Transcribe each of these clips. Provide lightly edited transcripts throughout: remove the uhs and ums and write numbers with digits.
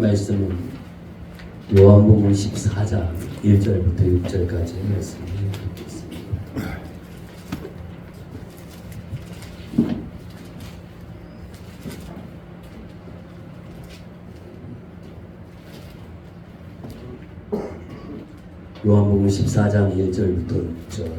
말씀은 요한복음 14장 1절부터 6절까지 말씀을 읽겠습니다. 요한복음 14장 1절부터 6절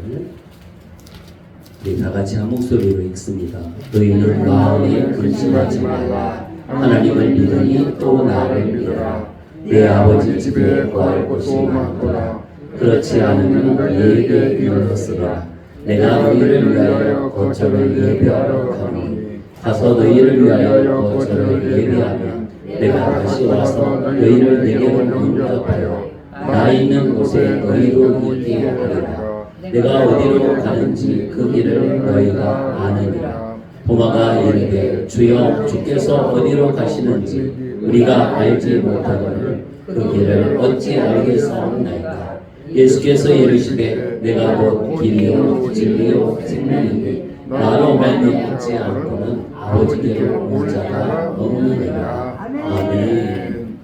우리 다같이 한 목소리로 읽습니다. 너희는 마음에 근심하지 말라. 하나님을 믿으니 또 나를 믿어라. 내 아버지 집에 거할 곳이 많도다. 그렇지 않으면 너희에게 이르렀으라. 내가 너희를 위하여 거처를 예비하러 가노니 가서 너희를 위하여 거처를 예비하면 내가 다시 와서 너희를 내게로 인도하여 나 있는 곳에 너희도 있게 하리라. 내가 어디로 가는지 그 길을 너희가 아느니라. 도마가 이르되 주여 주께서 어디로 가시는지 우리가 알지 못하거늘 그 길을 어찌 알겠사옵나이까. 예수께서 이르시되 내가 곧 길이요 진리요 생명이니 나로 말미암지 않고는 아버지께로 올 자가 없느니라. 아멘.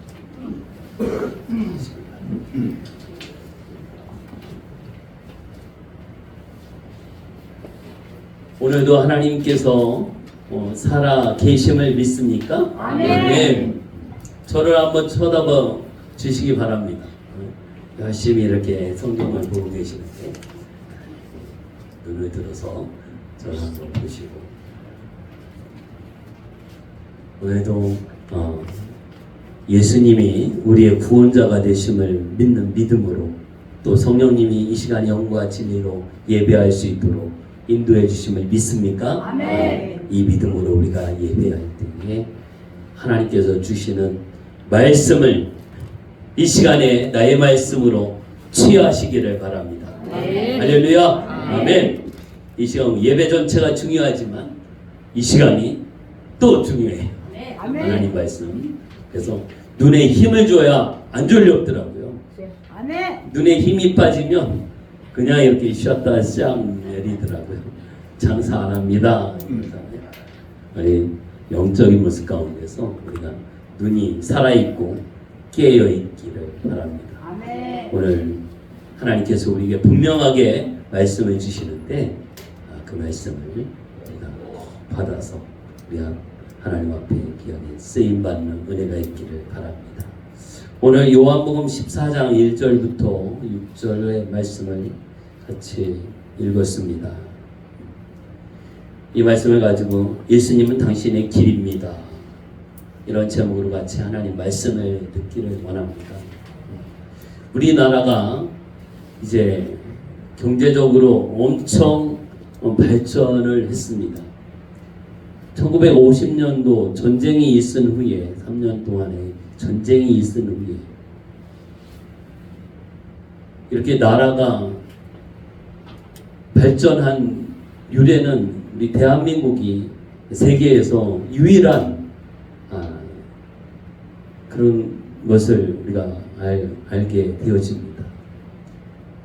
오늘도 하나님께서 살아 계심을 믿습니까? 아멘. 저를 한번 쳐다봐 주시기 바랍니다. 열심히 이렇게 성경을 보고 계시는데 눈을 들어서 저를 한번 보시고 오늘도 예수님이 우리의 구원자가 되심을 믿는 믿음으로 또 성령님이 이 시간 영과 진리로 예배할 수 있도록 인도해 주심을 믿습니까? 아멘. 이 믿음으로 우리가 예배할 때에 하나님께서 주시는 말씀을 이 시간에 나의 말씀으로 취하시기를 바랍니다. 아멘. 할렐루야. 아멘. 이 시간 예배 전체가 중요하지만 이 시간이 또 중요해요. 아멘. 하나님 말씀. 그래서 눈에 힘을 줘야 안 졸렵더라고요. 아멘. 눈에 힘이 빠지면 그냥 이렇게 쉬었다 쌍 내리더라고요. 장사 안 합니다. 우리 영적인 모습 가운데서 우리가 눈이 살아있고 깨어있기를 바랍니다. 아멘. 오늘 하나님께서 우리에게 분명하게 말씀을 주시는데 그 말씀을 우리가 받아서 우리가 하나님 앞에 귀하게 쓰임받는 은혜가 있기를 바랍니다. 오늘 요한복음 14장 1절부터 6절의 말씀을 같이 읽었습니다. 이 말씀을 가지고 예수님은 당신의 길입니다. 이런 제목으로 같이 하나님 말씀을 듣기를 원합니다. 우리나라가 이제 경제적으로 엄청 발전을 했습니다. 1950년도 전쟁이 있은 후에 3년 동안의 전쟁이 있은 후에 이렇게 나라가 발전한 유래는 우리 대한민국이 세계에서 유일한 그런 것을 우리가 알게 되어집니다.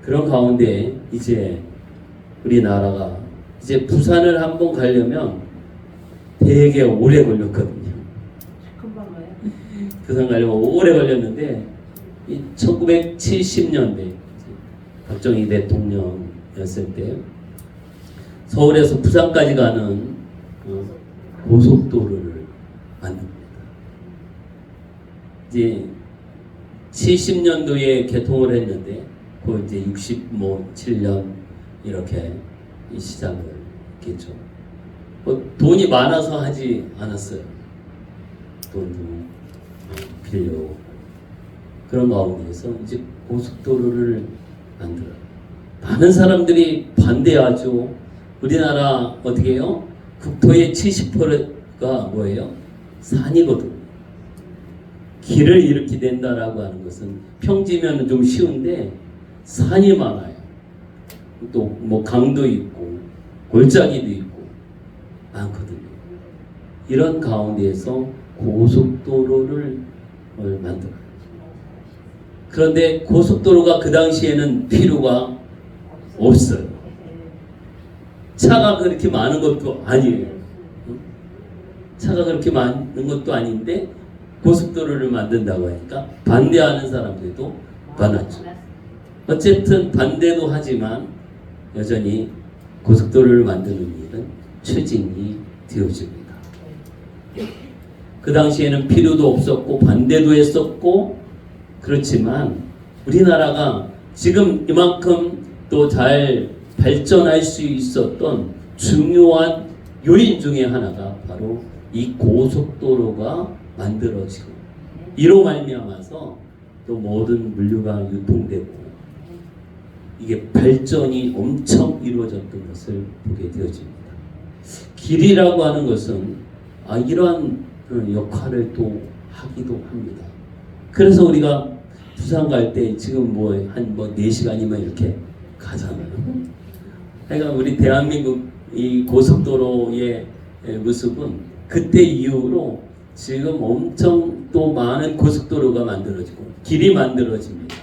그런 가운데 이제 우리나라가 이제 부산을 한번 가려면 되게 오래 걸렸거든요. 금방 가요? 부산 가려면 오래 걸렸는데 1970년대 박정희 대통령이었을 때 서울에서 부산까지 가는 고속도로를 만듭니다. 이제 70년도에 개통을 했는데 그 이제 67년 이렇게 이 시작을 했겠죠. 돈이 많아서 하지 않았어요. 돈도 빌려고 그런 가운데서 이제 고속도로를 만들어요. 많은 사람들이 반대하죠. 우리나라 어떻게 해요? 국토의 70%가 뭐예요? 산이거든요. 길을 이렇게 낸다라고 하는 것은 평지면 좀 쉬운데 산이 많아요. 또 뭐 강도 있고 골짜기도 있고 많거든요. 이런 가운데에서 고속도로를 만들어요. 그런데 고속도로가 그 당시에는 필요가 없어요. 차가 그렇게 많은 것도 아니에요. 차가 그렇게 많은 것도 아닌데 고속도로를 만든다고 하니까 반대하는 사람들도 많았죠. 어쨌든 반대도 하지만 여전히 고속도로를 만드는 일은 추진이 되어집니다. 그 당시에는 필요도 없었고 반대도 했었고, 그렇지만 우리나라가 지금 이만큼 또 잘 발전할 수 있었던 중요한 요인 중에 하나가 바로 이 고속도로가 만들어지고, 이로 말미암아서 또 모든 물류가 유통되고 이게 발전이 엄청 이루어졌던 것을 보게 되어집니다. 길이라고 하는 것은 이러한 역할을 또 하기도 합니다. 그래서 우리가 부산 갈 때 지금 한 4시간이면 이렇게 가잖아요. 그러니까 우리 대한민국 이 고속도로의 모습은 그때 이후로 지금 엄청 또 많은 고속도로가 만들어지고 길이 만들어집니다.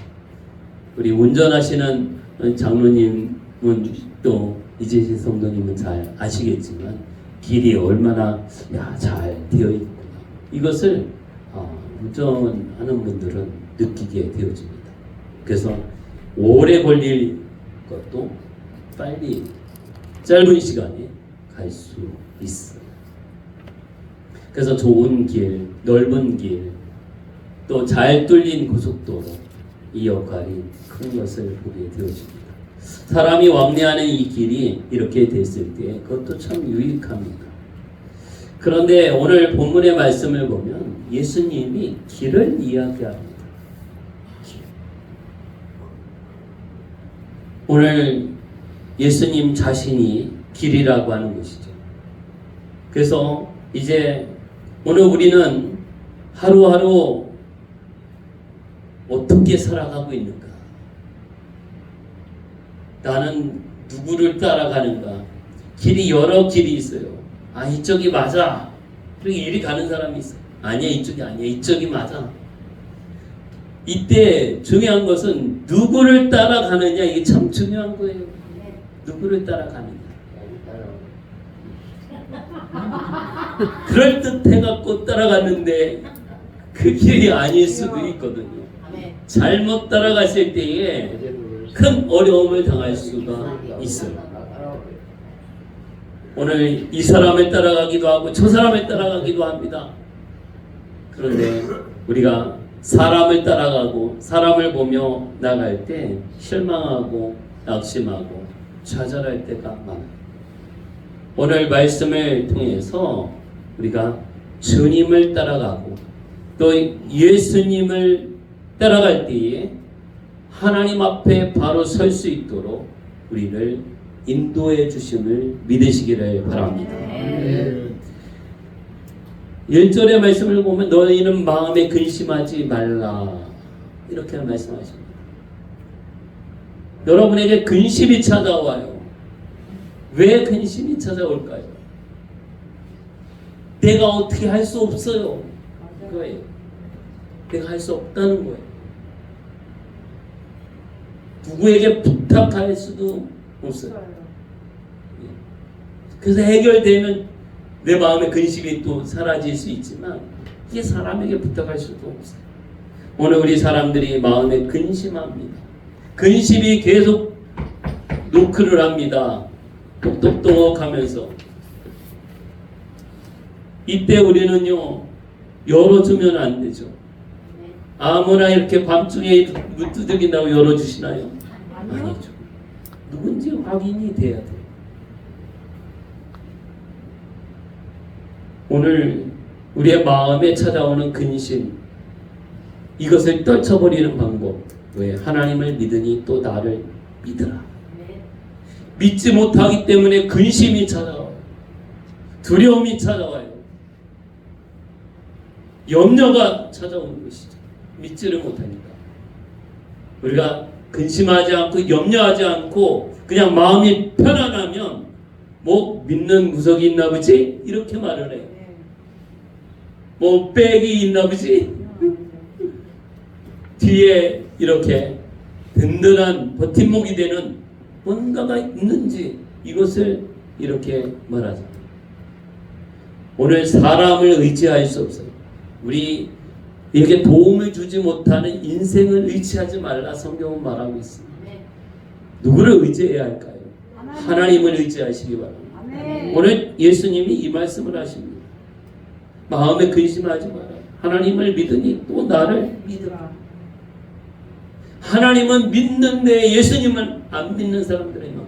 우리 운전하시는 장로님은 또 이재신 성도님은 잘 아시겠지만 길이 얼마나 잘 되어 있구나. 이것을 운전하는 분들은 느끼게 되어집니다. 그래서 오래 걸릴 것도 빨리 짧은 시간에 갈 수 있어요. 그래서 좋은 길, 넓은 길, 또 잘 뚫린 고속도로, 이 역할이 큰 것을 보게 되어집니다. 사람이 왕래하는 이 길이 이렇게 됐을 때 그것도 참 유익합니다. 그런데 오늘 본문의 말씀을 보면 예수님이 길을 이야기합니다. 오늘 예수님 자신이 길이라고 하는 것이죠. 그래서 이제 오늘 우리는 하루하루 어떻게 살아가고 있는가? 나는 누구를 따라가는가? 길이 여러 길이 있어요. 이쪽이 맞아. 그리고 이리 가는 사람이 있어. 아니야, 이쪽이 아니야. 이쪽이 맞아. 이때 중요한 것은 누구를 따라가느냐. 이게 참 중요한 거예요. 누구를 따라가느냐. 그럴듯해갖고 따라갔는데 그 길이 아닐 수도 있거든요. 잘못 따라갔을 때에 큰 어려움을 당할 수가 있어요. 오늘 이 사람을 따라가기도 하고 저 사람을 따라가기도 합니다. 그런데 우리가 사람을 따라가고 사람을 보며 나갈 때 실망하고 낙심하고 좌절할 때가 많아요. 오늘 말씀을 통해서 우리가 주님을 따라가고 또 예수님을 따라갈 때에 하나님 앞에 바로 설 수 있도록 우리를 인도해 주심을 믿으시기를 바랍니다. 1절의 말씀을 보면 너희는 마음에 근심하지 말라, 이렇게 말씀하십니다. 여러분에게 근심이 찾아와요. 왜 근심이 찾아올까요? 내가 어떻게 할 수 없어요. 그거예요. 내가 할 수 없다는 거예요. 누구에게 부탁할 수도 없어요. 그래서 해결되면 내 마음의 근심이 또 사라질 수 있지만 이게 사람에게 부탁할 수도 없어요. 오늘 우리 사람들이 마음에 근심합니다. 근심이 계속 노크를 합니다. 똑똑똑하면서 이때 우리는요 열어주면 안 되죠. 아무나 이렇게 밤중에 문 두들긴다고 열어주시나요? 아니죠. 누군지 확인이 돼야 돼요. 오늘 우리의 마음에 찾아오는 근심, 이것을 떨쳐버리는 방법. 왜? 하나님을 믿으니 또 나를 믿으라. 믿지 못하기 때문에 근심이 찾아와요. 두려움이 찾아와요. 염려가 찾아오는 것이죠. 믿지를 못하니까. 우리가 근심하지 않고 염려하지 않고 그냥 마음이 편안하면 뭐 믿는 구석이 있나 보지? 이렇게 말을 해요. 뭐 백이 있나 보지? 뒤에 이렇게 든든한 버팀목이 되는 뭔가가 있는지 이것을 이렇게 말하죠. 오늘 사람을 의지할 수 없어요. 우리 이렇게 도움을 주지 못하는 인생을 의지하지 말라 성경은 말하고 있습니다. 누구를 의지해야 할까요? 하나님을 의지하시기 바랍니다. 오늘 예수님이 이 말씀을 하십니다. 마음에 근심하지 마라. 하나님을 믿으니 또 나를 믿으라. 하나님은 믿는데 예수님은 안 믿는 사람들이 많고,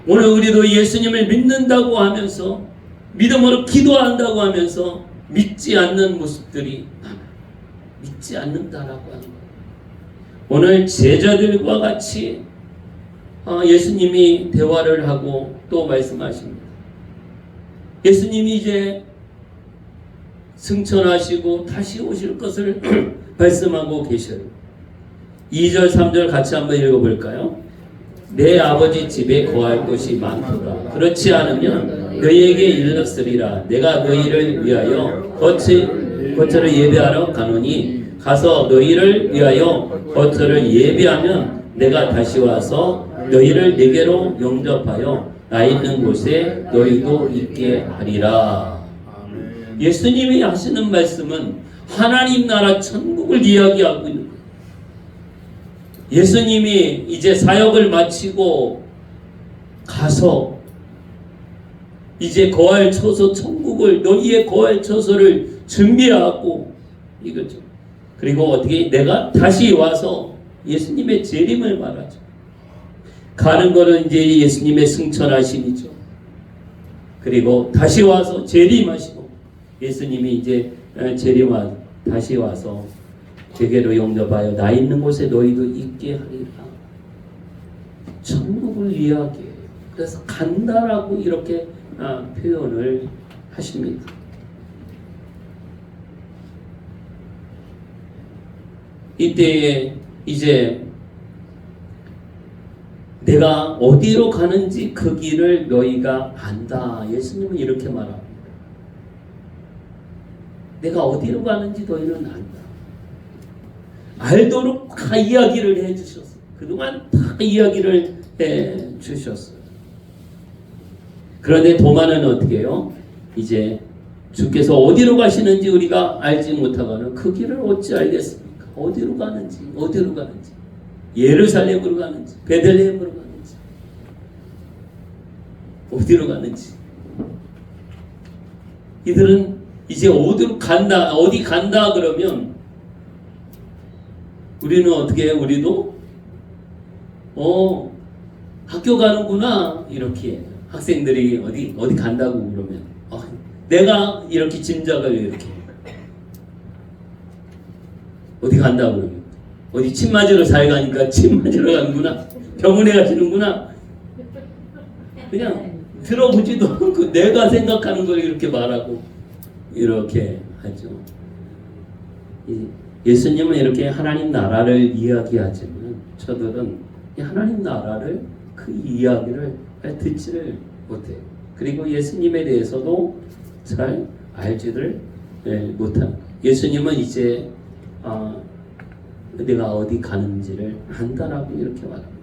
오늘 우리도 예수님을 믿는다고 하면서 믿음으로 기도한다고 하면서 믿지 않는 모습들이 많아요. 믿지 않는다라고 하는 거예요. 오늘 제자들과 같이 예수님이 대화를 하고 또 말씀하십니다. 예수님이 이제 승천하시고 다시 오실 것을 말씀하고 계셔요. 2절 3절 같이 한번 읽어볼까요? 내 아버지 집에 거할 곳이 많도다. 그렇지 않으면 너희에게 일렀으리라. 내가 너희를 위하여 거처를 예배하러 가노니 가서 너희를 위하여 거처를 예배하면 내가 다시 와서 너희를 내게로 영접하여 나 있는 곳에 너희도 있게 하리라. 예수님이 하시는 말씀은 하나님 나라 천국을 이야기하고 있는 거예요. 예수님이 이제 사역을 마치고 가서 이제 거할 처소 천국을, 너희의 거할 처소를 준비하고 이거죠. 그리고 어떻게 내가 다시 와서 예수님의 재림을 말하죠. 가는 거는 이제 예수님의 승천하심이죠. 그리고 다시 와서 재림하시고 예수님이 이제 다시 와서 제게로 영접하여 나 있는 곳에 너희도 있게 하리라. 천국을 이야기해요. 그래서 간다라고 이렇게 표현을 하십니다. 이때에 이제 내가 어디로 가는지 그 길을 너희가 안다. 예수님은 이렇게 말합니다. 내가 어디로 가는지 너희는 안다. 알도록 다 이야기를 해주셨어요. 그동안 다 이야기를 해주셨어요. 그런데 도마는 어떻게 해요? 이제 주께서 어디로 가시는지 우리가 알지 못하고는 그 길을 어찌 알겠습니까? 어디로 가는지. 예루살렘으로 가는지, 베들레헴으로 가는지, 어디로 가는지. 이들은 이제 어디로 간다, 어디 간다 그러면 우리는 어떻게 해요? 우리도 학교 가는구나 이렇게 학생들이 어디 간다고 그러면 내가 이렇게 짐작을 이렇게 어디 간다고 그러면 어디 침 맞으러 잘 가니까 침 맞으러 가는구나, 병원에 가시는구나, 그냥 들어보지도 않고 내가 생각하는 걸 이렇게 말하고 이렇게 하죠. 예수님은 이렇게 하나님 나라를 이야기하지만 저들은 이 하나님 나라를 그 이야기를 듣지를 못해요. 그리고 예수님에 대해서도 잘 알지를 못합니다. 예수님은 이제 내가 어디 가는지를 안다라고 이렇게 말합니다.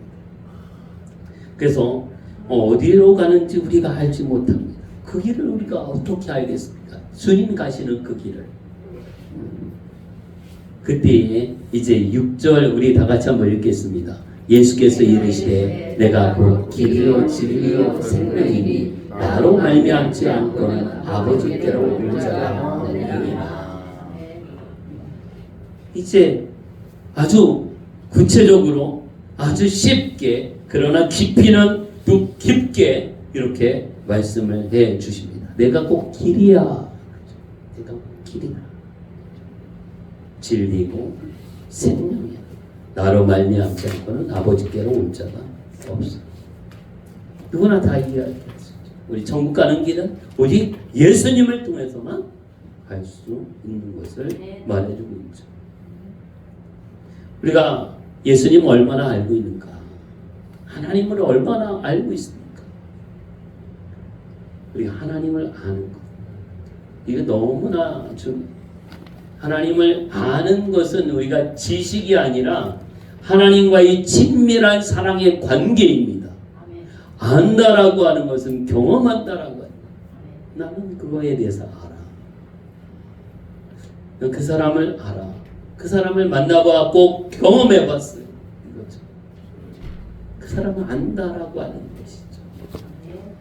그래서 어디로 가는지 우리가 알지 못합니다. 그 길을 우리가 어떻게 알겠습니까? 주님 가시는 그 길을. 그때 이제 6절 우리 다 같이 한번 읽겠습니다. 예수께서 이르시되 내가 곧 길이요 진리요 생명이니 나로 말미암지 않고는 아버지께로 올 자가 없느니라. 이제 아주 구체적으로 아주 쉽게 그러나 깊이는 또 깊게 이렇게 말씀을 해 주십니다. 내가 꼭 길이야. 내가 꼭 길이야. 진리고 생명이야. 나로 말미암지 않고는 아버지께로 올 자가 없어. 누구나 다 이해할 수 있죠. 우리 천국 가는 길은 오직 예수님을 통해서만 갈 수 있는 것을 말해주고 있죠. 우리가 예수님을 얼마나 알고 있는가? 하나님을 얼마나 알고 있습니까? 우리가 하나님을 아는 것, 이게 너무나 중요해요. 하나님을 아는 것은 우리가 지식이 아니라 하나님과의 친밀한 사랑의 관계입니다. 안다라고 하는 것은 경험한다라고 합니다. 나는 그거에 대해서 알아. 그 사람을 알아. 그 사람을 만나봐 꼭 경험해봤어요. 이거죠. 그 사람을 안다라고 하는 것이죠.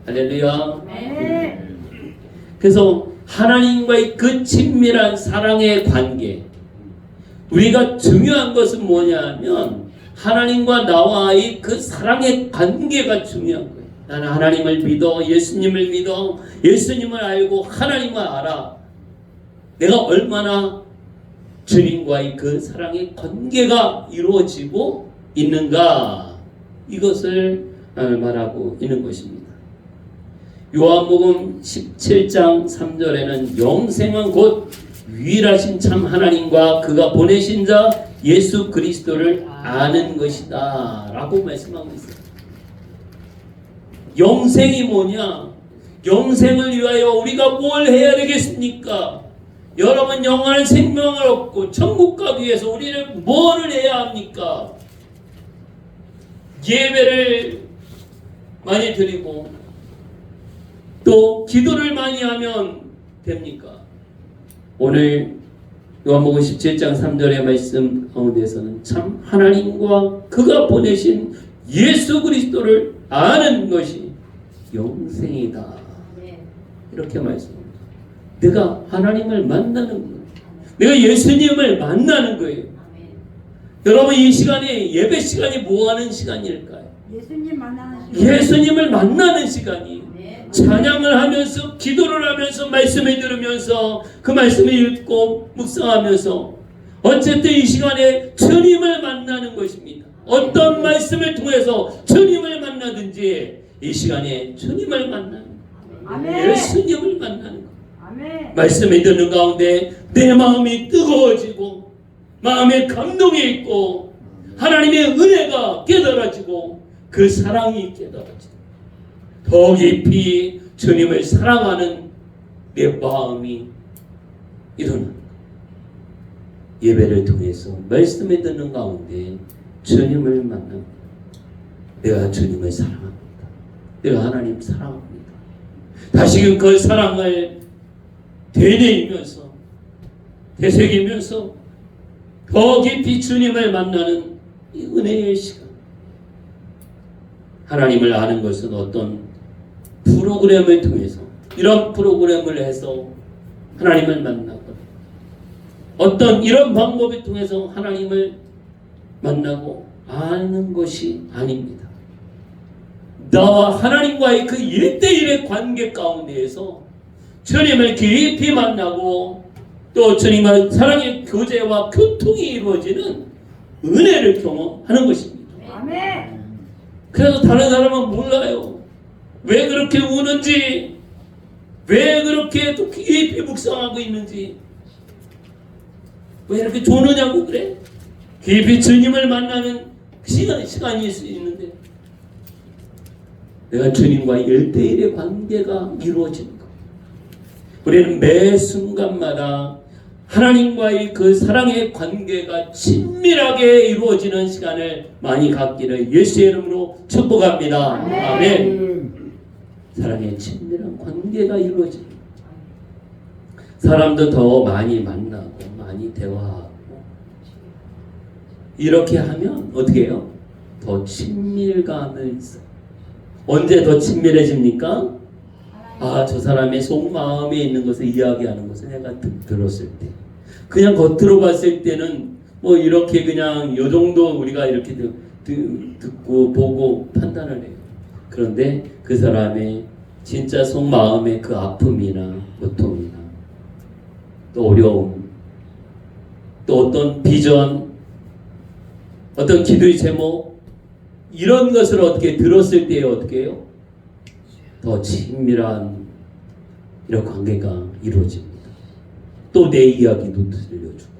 할렐루야. 그래서 하나님과의 그 친밀한 사랑의 관계, 우리가 중요한 것은 뭐냐면 하나님과 나와의 그 사랑의 관계가 중요한 거예요. 나는 하나님을 믿어, 예수님을 믿어, 예수님을 알고 하나님을 알아. 내가 얼마나 주님과의 그 사랑의 관계가 이루어지고 있는가, 이것을 말하고 있는 것입니다. 요한복음 17장 3절에는 영생은 곧 유일하신 참 하나님과 그가 보내신 자 예수 그리스도를 아는 것이다 라고 말씀하고 있어요. 영생이 뭐냐? 영생을 위하여 우리가 뭘 해야 되겠습니까? 여러분, 영원한 생명을 얻고 천국 가기 위해서 우리는 뭐를 해야 합니까? 예배를 많이 드리고 또 기도를 많이 하면 됩니까? 오늘 요한복음 17장 3절의 말씀 가운데서는 참 하나님과 그가 보내신 예수 그리스도를 아는 것이 영생이다. 이렇게 말씀합니다. 내가 하나님을 만나는 거예요. 내가 예수님을 만나는 거예요. 여러분, 이 시간이 예배 시간이 뭐 하는 시간일까요? 예수님을 만나는 시간이. 찬양을 하면서, 기도를 하면서, 말씀을 들으면서, 그 말씀을 읽고 묵상하면서, 어쨌든 이 시간에 주님을 만나는 것입니다. 어떤 말씀을 통해서 주님을 만나든지 이 시간에 주님을 만나는 거예요. 예수님을 만나는 거예요. 말씀을 듣는 가운데 내 마음이 뜨거워지고 마음에 감동이 있고 하나님의 은혜가 깨달아지고 그 사랑이 깨달아지고 더 깊이 주님을 사랑하는 내 마음이 일어납니다. 예배를 통해서 말씀을 듣는 가운데 주님을 만납니다. 내가 주님을 사랑합니다. 내가 하나님 사랑합니다. 다시금 그 사랑을 되뇌이면서 되새기면서 더 깊이 주님을 만나는 이 은혜의 시간. 하나님을 아는 것은 어떤 프로그램을 통해서, 이런 프로그램을 해서 하나님을 만나고 어떤 이런 방법을 통해서 하나님을 만나고 아는 것이 아닙니다. 나와 하나님과의 그 1대1의 관계 가운데에서 주님을 깊이 만나고 또 주님과 사랑의 교제와 교통이 이루어지는 은혜를 경험하는 것입니다. 아멘. 그래서 다른 사람은 몰라요. 왜 그렇게 우는지, 왜 그렇게 또 깊이 묵상하고 있는지, 왜 이렇게 조느냐고 그래? 깊이 주님을 만나는 시간이 있는데 내가 주님과의 1대1의 관계가 이루어지는 것. 우리는 매 순간마다 하나님과의 그 사랑의 관계가 친밀하게 이루어지는 시간을 많이 갖기를 예수의 이름으로 축복합니다. 아멘. 사랑의 친밀한 관계가 이루어집니다. 사람도 더 많이 만나고 많이 대화하고 이렇게 하면 어떻게 해요? 더 친밀감을 있어요. 언제 더 친밀해집니까? 아, 저 사람의 속마음에 있는 것을 이야기하는 것을 내가 들었을 때, 그냥 겉으로 봤을 때는 뭐 이렇게 그냥 요 정도 우리가 이렇게 듣고 보고 판단을 해요. 그런데 그 사람의 진짜 속마음의 그 아픔이나 고통이나 또 어려움, 또 어떤 비전, 어떤 기도의 제목, 이런 것을 어떻게 들었을 때 어떻게 해요? 더 친밀한 이런 관계가 이루어집니다. 또 내 이야기도 들려주고,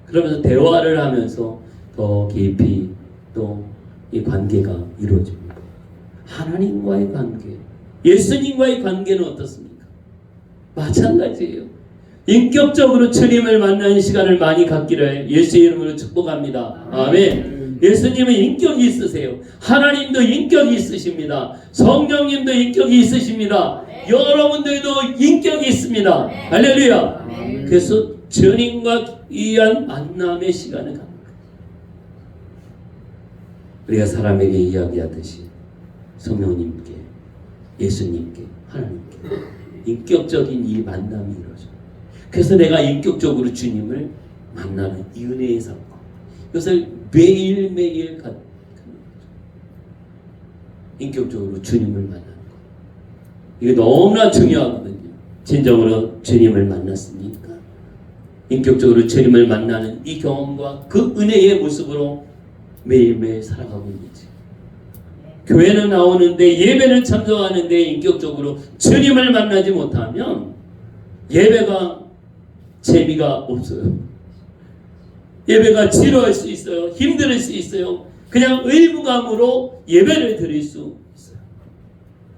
그러면서 대화를 하면서 더 깊이 또 이 관계가 이루어집니다. 하나님과의 관계, 예수님과의 관계는 어떻습니까? 마찬가지예요. 인격적으로 주님을 만나는 시간을 많이 갖기를 예수의 이름으로 축복합니다. 아멘. 예수님은 인격이 있으세요. 하나님도 인격이 있으십니다. 성령님도 인격이 있으십니다. 여러분들도 인격이 있습니다. 할렐루야. 그래서 주님과 귀한 만남의 시간을 갖는 거예요. 우리가 사람에게 이야기하듯이 성령님께, 예수님께, 하나님께 인격적인 이 만남이 이루어져요. 그래서 내가 인격적으로 주님을 만나는 이 은혜의 사건, 이것을 매일매일 갖는 거죠. 인격적으로 주님을 만나는 거. 이게 너무나 중요하거든요. 진정으로 주님을 만났습니까? 인격적으로 주님을 만나는 이 경험과 그 은혜의 모습으로 매일매일 살아가고 있는지. 교회는 나오는데, 예배는 참석하는데 인격적으로 주님을 만나지 못하면 예배가 재미가 없어요. 예배가 지루할 수 있어요. 힘들 수 있어요. 그냥 의무감으로 예배를 드릴 수 있어요.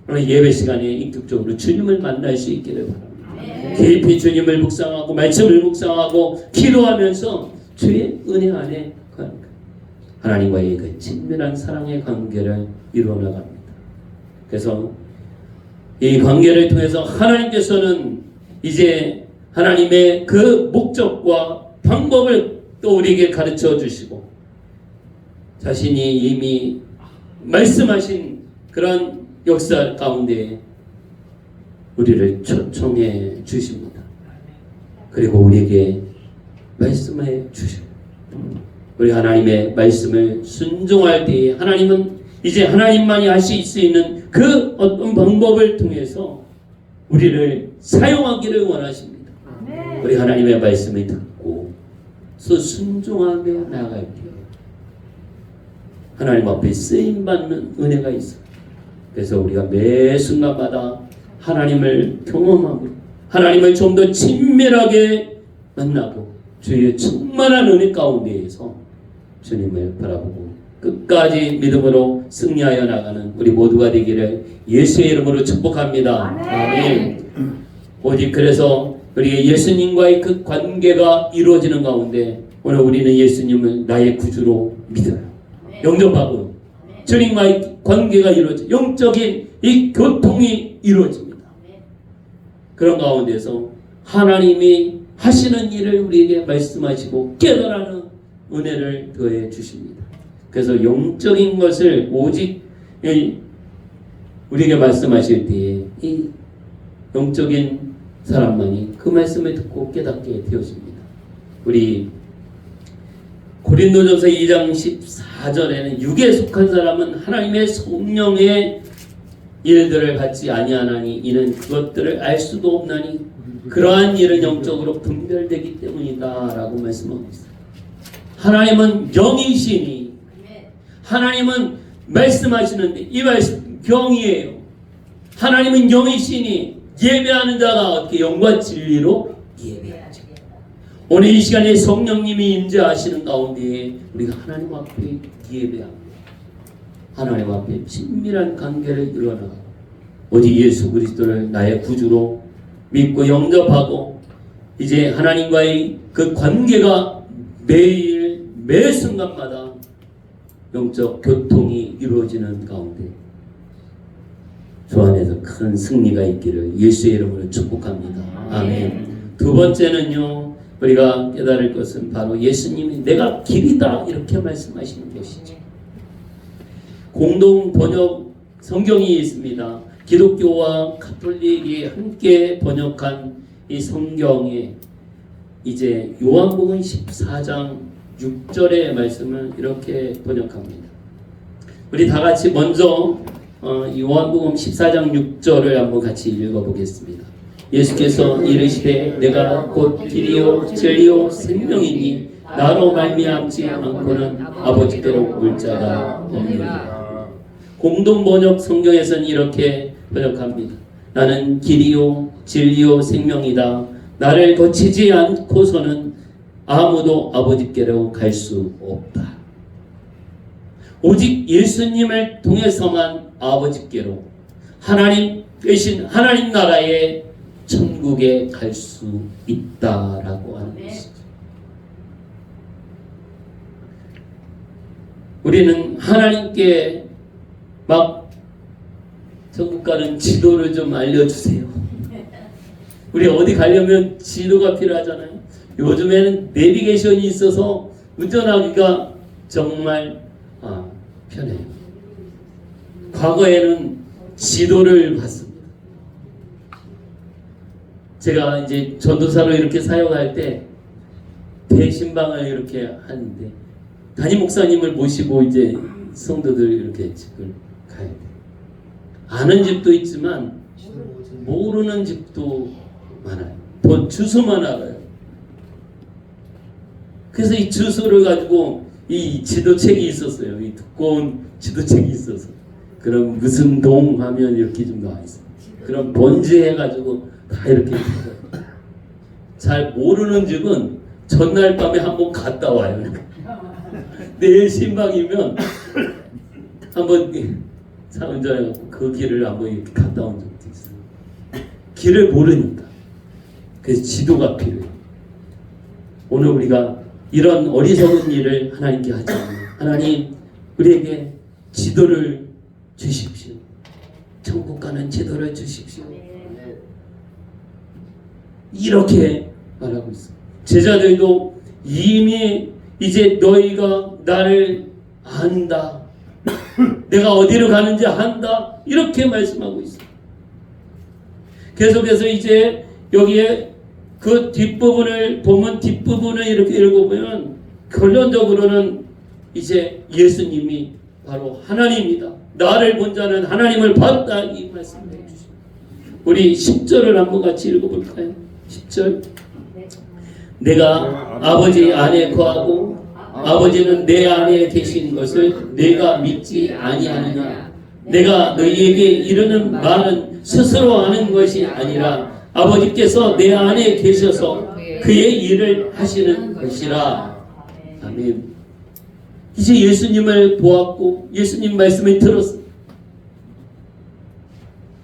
오늘 예배 시간에 인격적으로 주님을 만날 수 있기를 바랍니다. 깊이 주님을 묵상하고 말씀을 묵상하고 기도하면서 주의 은혜 안에 하나님과의 그 친밀한 사랑의 관계를 이루어 나갑니다. 그래서 이 관계를 통해서 하나님께서는 이제 하나님의 그 목적과 방법을 또 우리에게 가르쳐 주시고, 자신이 이미 말씀하신 그런 역사 가운데 우리를 초청해 주십니다. 그리고 우리에게 말씀해 주시고, 우리 하나님의 말씀을 순종할 때에 하나님은 이제 하나님만이 하실 수 있는 그 어떤 방법을 통해서 우리를 사용하기를 원하십니다. 우리 하나님의 말씀을 듣고 순종하며 나아갈 때 하나님 앞에 쓰임받는 은혜가 있어요. 그래서 우리가 매 순간마다 하나님을 경험하고 하나님을 좀 더 친밀하게 만나고 주의 충만한 은혜 가운데에서 주님을 바라보고 끝까지 믿음으로 승리하여 나가는 우리 모두가 되기를 예수의 이름으로 축복합니다. 아멘. 오직 그래서 우리 예수님과의 그 관계가 이루어지는 가운데 오늘 우리는 예수님을 나의 구주로 믿어요. 영접하고 주님과의 관계가 이루어져 영적인 이 교통이 이루어집니다. 그런 가운데서 하나님이 하시는 일을 우리에게 말씀하시고 깨달아는 은혜를 더해 주십니다. 그래서 영적인 것을 오직 우리에게 말씀하실 때에 이 영적인 사람만이 그 말씀을 듣고 깨닫게 되어집니다. 우리 고린도전서 2장 14절에는 육에 속한 사람은 하나님의 성령의 일들을 받지 아니하나니 이는 그것들을 알 수도 없나니 그러한 일은 영적으로 분별되기 때문이다 라고 말씀하고 있어요. 하나님은 영이시니 하나님은 말씀하시는데 이 말씀 영이에요. 하나님은 영이시니 예배하는 자가 어떻게 영과 진리로 예배하죠. 오늘 이 시간에 성령님이 임재하시는 가운데 우리가 하나님 앞에 예배합니다. 하나님 앞에 친밀한 관계를 이루어나가고 오직 예수 그리스도를 나의 구주로 믿고 영접하고 이제 하나님과의 그 관계가 매일 매 순간마다 영적 교통이 이루어지는 가운데 주 안에서 큰 승리가 있기를 예수의 이름으로 축복합니다. 아멘. 두 번째는요, 우리가 깨달을 것은 바로 예수님이 내가 길이다 이렇게 말씀하시는 것이죠. 공동 번역 성경이 있습니다. 기독교와 가톨릭이 함께 번역한 이 성경에 이제 요한복음 14장 6절의 말씀을 이렇게 번역합니다. 우리 다 같이 먼저 요한복음 14장 6절을 한번 같이 읽어보겠습니다. 예수께서 이르시되 내가 곧 길이요 진리요 생명이니 나로 말미암지 않고는 아버지께로 올 자가 없느니라. 공동 번역 성경에서는 이렇게 번역합니다. 나는 길이요 진리요 생명이다. 나를 거치지 않고서는 아무도 아버지께로 갈 수 없다. 오직 예수님을 통해서만 아버지께로 하나님 되신 하나님 나라의 천국에 갈 수 있다라고 하는 것이죠. 우리는 하나님께 막 천국 가는 지도를 좀 알려주세요. 우리 어디 가려면 지도가 필요하잖아요. 요즘에는 내비게이션이 있어서 운전하기가 정말 편해요. 과거에는 지도를 봤습니다. 제가 이제 전도사로 이렇게 사역할 때 대신방을 이렇게 하는데 담임 목사님을 모시고 이제 성도들 이렇게 집을 가야 돼요. 아는 집도 있지만 모르는 집도 많아요. 더 주소만 알아요. 그래서 이 주소를 가지고 이 지도책이 있었어요. 이 두꺼운 지도책이 있어서 그럼 무슨 동 하면 이렇게 좀 나와 있어요. 그럼 번지해가지고 다 이렇게 잘 모르는 집은 전날 밤에 한번 갔다 와요. 내일 신방이면 한번 차 운전해갖고 그 길을 한번 이렇게 갔다 온 적도 있어요. 길을 모르니까. 그래서 지도가 필요해요. 오늘 우리가 이런 어리석은 일을 하나님께 하지 않아요. 하나님 우리에게 지도를 주십시오. 천국 가는 지도를 주십시오. 이렇게 말하고 있어요. 제자들도 이미 이제 너희가 나를 안다. 내가 어디로 가는지 안다. 이렇게 말씀하고 있어요. 계속해서 이제 여기에 그 뒷부분을 보면 뒷부분을 이렇게 읽어보면 결론적으로는 이제 예수님이 바로 하나님이다. 나를 본 자는 하나님을 봤다. 이 말씀을 해주십니다. 우리 10절을 한번 같이 읽어볼까요? 10절. 내가 아버지 안에 거하고 아버지는 내 안에 계신 것을 내가 믿지 아니하느냐. 내가 너희에게 이르는 말은 스스로 하는 것이 아니라 아버지께서 내 안에 계셔서 그의 일을 하시는 것이라. 아멘. 이제 예수님을 보았고 예수님 말씀을 들었어요.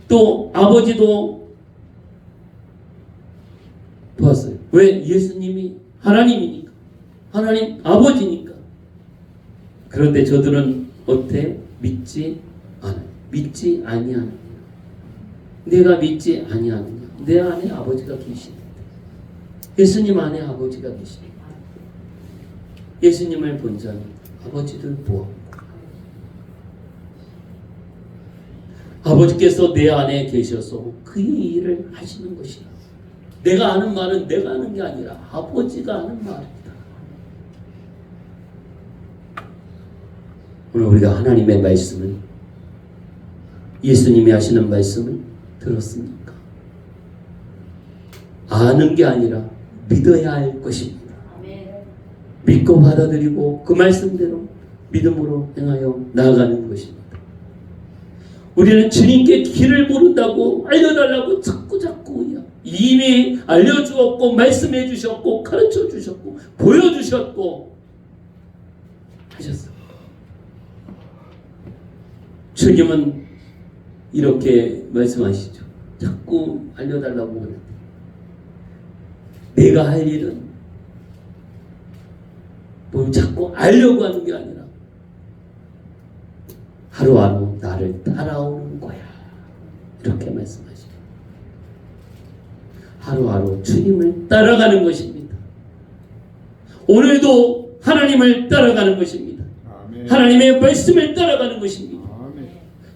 또 아버지도 보았어요. 왜? 예수님이 하나님이니까. 하나님 아버지니까. 그런데 저들은 어때? 믿지 않아요. 믿지 아니하는. 내가 믿지 아니하느냐. 내 안에 아버지가 계시는데. 예수님 안에 아버지가 계시는데. 예수님을 본 자는 아버지를 보았고 아버지께서 내 안에 계셔서 그의 일을 하시는 것이다. 내가 아는 말은 내가 하는 게 아니라 아버지가 하는 말이다. 오늘 우리가 하나님의 말씀을 예수님이 하시는 말씀을 들었습니까? 아는 게 아니라 믿어야 할 것입니다. 믿고 받아들이고 그 말씀대로 믿음으로 행하여 나아가는 것입니다. 우리는 주님께 길을 모른다고 알려달라고 자꾸 이미 알려주었고 말씀해 주셨고 가르쳐 주셨고 보여주셨고 하셨어요. 주님은 이렇게 말씀하시죠. 자꾸 알려달라고 그랬대. 내가 할 일은 뭐 자꾸 알려고 하는 게 아니라 하루하루 나를 따라오는 거야. 이렇게 말씀하시죠. 하루하루 주님을 따라가는 것입니다. 오늘도 하나님을 따라가는 것입니다. 아멘. 하나님의 말씀을 따라가는 것입니다. 아멘.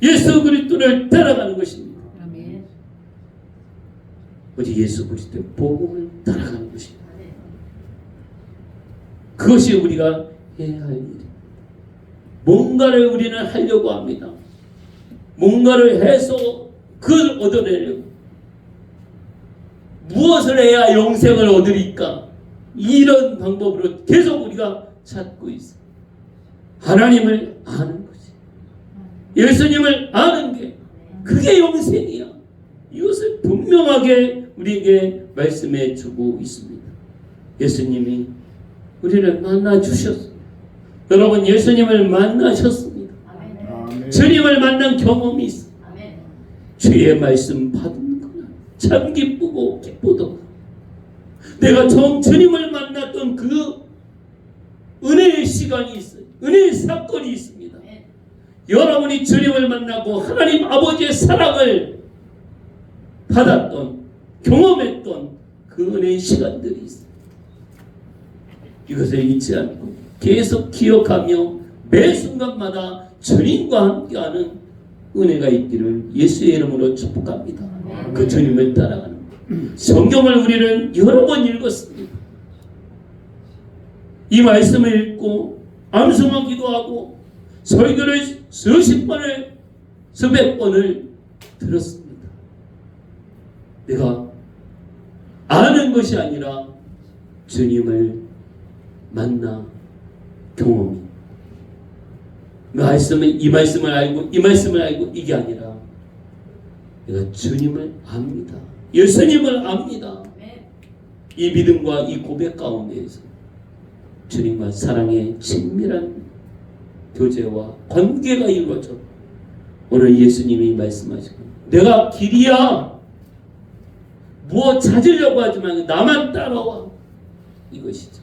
예수 그리스도를 따라가는 것입니다. 아멘. 오직 예수 그리스도의 복음을 따라가는 것입니다. 그것이 우리가 해야 할 일입니다. 뭔가를 우리는 하려고 합니다. 뭔가를 해서 그걸 얻어내려고. 무엇을 해야 영생을 얻으리까? 이런 방법으로 계속 우리가 찾고 있어요. 하나님을 아는 거지. 예수님을 아는 게 그게 영생이야. 이것을 분명하게 우리에게 말씀해 주고 있습니다. 예수님이 우리를 만나 주셨습니다. 여러분 예수님을 만나셨습니다. 아멘. 주님을 만난 경험이 있어요. 아멘. 주의 말씀 받은 거는 참 기쁘고 기쁘다. 내가 처음 주님을 만났던 그 은혜의 시간이 있어요. 은혜의 사건이 있습니다. 아멘. 여러분이 주님을 만나고 하나님 아버지의 사랑을 받았던 경험했던 그 은혜의 시간들이 있어요. 이것을 잊지 않고 계속 기억하며 매 순간마다 주님과 함께하는 은혜가 있기를 예수의 이름으로 축복합니다. 그 주님을 따라가는 성경을 우리는 여러 번 읽었습니다. 이 말씀을 읽고 암송하 기도하고 설교를 수십 번을 수백 번을 들었습니다. 내가 아는 것이 아니라 주님을 만나 경험이 이 말씀을 알고 이게 아니라 내가 주님을 압니다. 예수님을 압니다. 이 믿음과 이 고백 가운데에서 주님과 사랑의 친밀한 교제와 관계가 이루어져 오늘 예수님이 말씀하시고 내가 길이야 무엇 찾으려고 하지 말고 나만 따라와 이것이죠.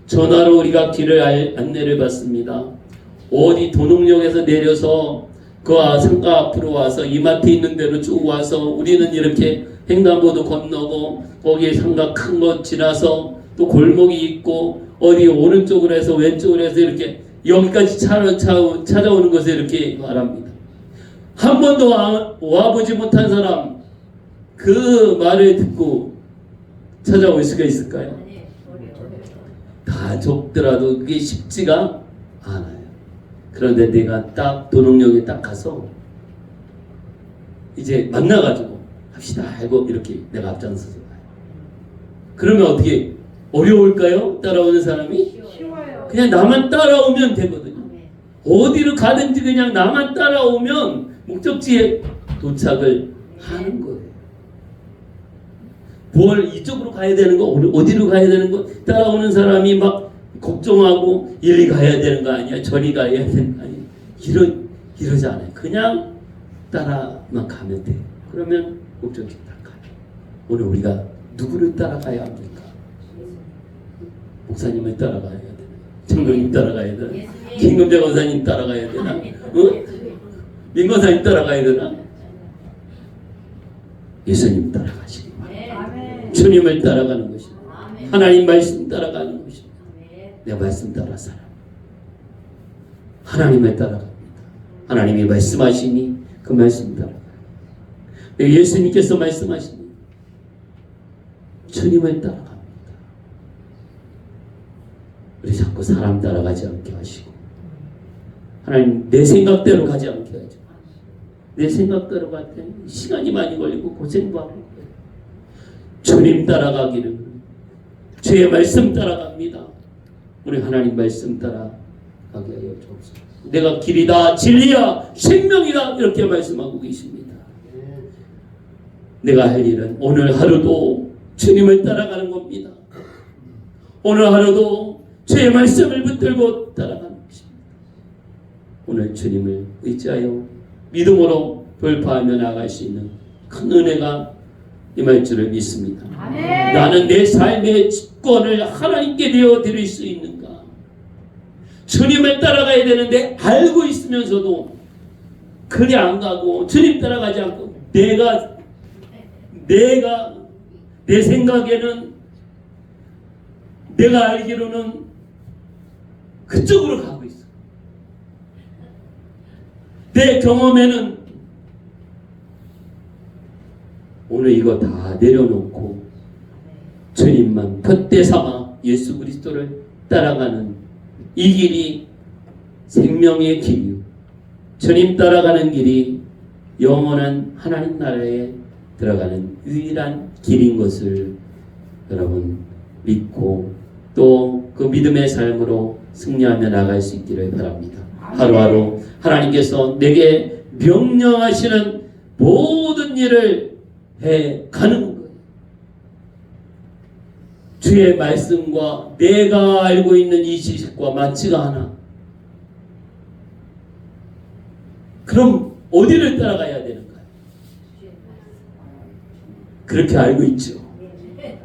전화로 우리가 길을 안내를 받습니다. 어디 도농역에서 내려서 그 상가 앞으로 와서 이마트 있는 데로 쭉 와서 우리는 이렇게 횡단보도 건너고 거기에 상가 큰 거 지나서 또 골목이 있고 어디 오른쪽으로 해서 왼쪽으로 해서 이렇게 여기까지 찾아오는 것을 이렇게 말합니다. 한 번도 와보지 못한 사람 그 말을 듣고 찾아올 수가 있을까요? 다 적더라도 그게 쉽지가 않아요. 그런데 내가 딱 도농역에 딱 가서 이제 만나가지고 합시다 하고 이렇게 내가 앞장서서 가요. 그러면 어떻게 어려울까요? 따라오는 사람이? 쉬워요. 그냥 나만 따라오면 되거든요. 어디로 가든지 그냥 나만 따라오면 목적지에 도착을 하는 거예요. 뭘 이쪽으로 가야 되는 거 어디로 가야 되는 거 따라오는 사람이 막 걱정하고 이리 가야 되는 거 아니야 저리 가야 되는 거 아니야 이러지 않아요. 그냥 따라만 가면 돼. 그러면 목적지 딱 가요. 오늘 우리가 누구를 따라가야 합니까? 목사님을 따라가야 되나? 장로님 따라가야 되나? 김금자 권사님 따라가야 되나? 민 권사님 따라가야 되나? 예수님 따라가시기 바랍니다. 주님을 따라가는 것입니다. 하나님 말씀 따라가는 것입니다. 내 말씀 따라 살아. 하나님을 따라갑니다. 하나님이 말씀하시니 그 말씀 따라가요. 예수님께서 말씀하시니 주님을 따라갑니다. 우리 자꾸 사람 따라가지 않게 하시고 하나님 내 생각대로 가지 않게 하죠. 내 생각대로 갈 때 시간이 많이 걸리고 고생도 하고 주님 따라가기를 주의 말씀 따라갑니다. 우리 하나님 말씀 따라가게 하여 주옵소서. 내가 길이다 진리야 생명이다 이렇게 말씀하고 계십니다. 내가 할 일은 오늘 하루도 주님을 따라가는 겁니다. 오늘 하루도 주의 말씀을 붙들고 따라가는 것입니다. 오늘 주님을 의지하여 믿음으로 돌파하며 나아갈 수 있는 큰 은혜가 임할 줄을 믿습니다. 아멘. 나는 내 삶의 주권을 하나님께 내어드릴 수 있는가? 주님을 따라가야 되는데 알고 있으면서도 그리 안 가고 주님 따라가지 않고 내가 내 생각에는 내가 알기로는 그쪽으로 가고 있어. 내 경험에는 오늘 이거 다 내려놓고 주님만 푯대 삼아 예수 그리스도를 따라가는 이 길이 생명의 길이요. 주님 따라가는 길이 영원한 하나님 나라에 들어가는 유일한 길인 것을 여러분 믿고 또 그 믿음의 삶으로 승리하며 나갈 수 있기를 바랍니다. 하루하루 하나님께서 내게 명령하시는 모든 일을 해 가는 거예요. 주의 말씀과 내가 알고 있는 이 지식과 맞지가 않아. 그럼 어디를 따라가야 되는가요? 그렇게 알고 있죠. 근데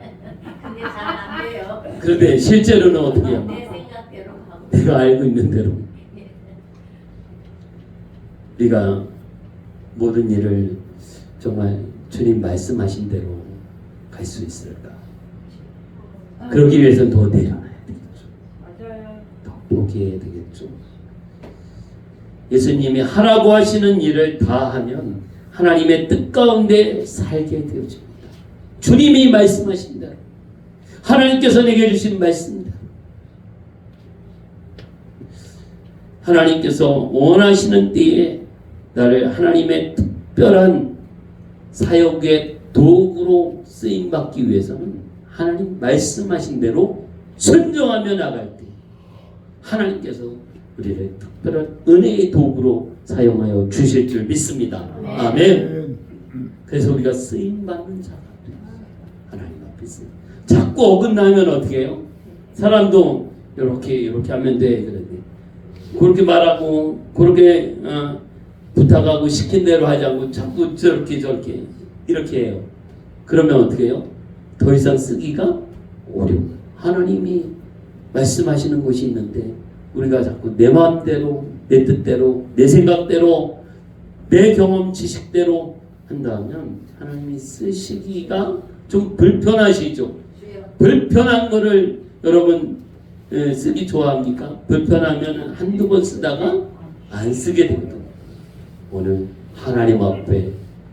잘 안 돼요. 그런데 실제로는 어떻게 해요? 내 생각대로 하고. 내가 알고 있는 대로 우리가 모든 일을 정말 주님 말씀하신 대로 갈 수 있을까? 그러기 위해서는 더 내려놔야 돼. 포기해야 되겠죠. 예수님이 하라고 하시는 일을 다 하면 하나님의 뜻 가운데 살게 되어집니다. 주님이 말씀하신 대로, 하나님께서 내게 주신 말씀대로, 하나님께서 원하시는 때에 나를 하나님의 특별한 사역의 도구로 쓰임받기 위해서는 하나님 말씀하신 대로 순종하며 나갈 때 하나님께서 우리를 특별한 은혜의 도구로 사용하여 주실 줄 믿습니다. 아멘. 그래서 우리가 쓰임받는 자가 돼요. 하나님 앞에서 자꾸 어긋나면 어떻게 해요? 사람도 이렇게 하면 돼 그런데 그렇게 말하고 그렇게 부탁하고 시킨 대로 하지 않고 자꾸 저렇게 이렇게 해요. 그러면 어떻게 해요? 더 이상 쓰기가 어려워요. 하나님이 말씀하시는 것이 있는데 우리가 자꾸 내 마음대로, 내 뜻대로, 내 생각대로, 내 경험 지식대로 한다면 하나님이 쓰시기가 좀 불편하시죠. 불편한 거를 여러분 쓰기 좋아합니까? 불편하면 한두 번 쓰다가 안 쓰게 됩니다. 오늘 하나님 앞에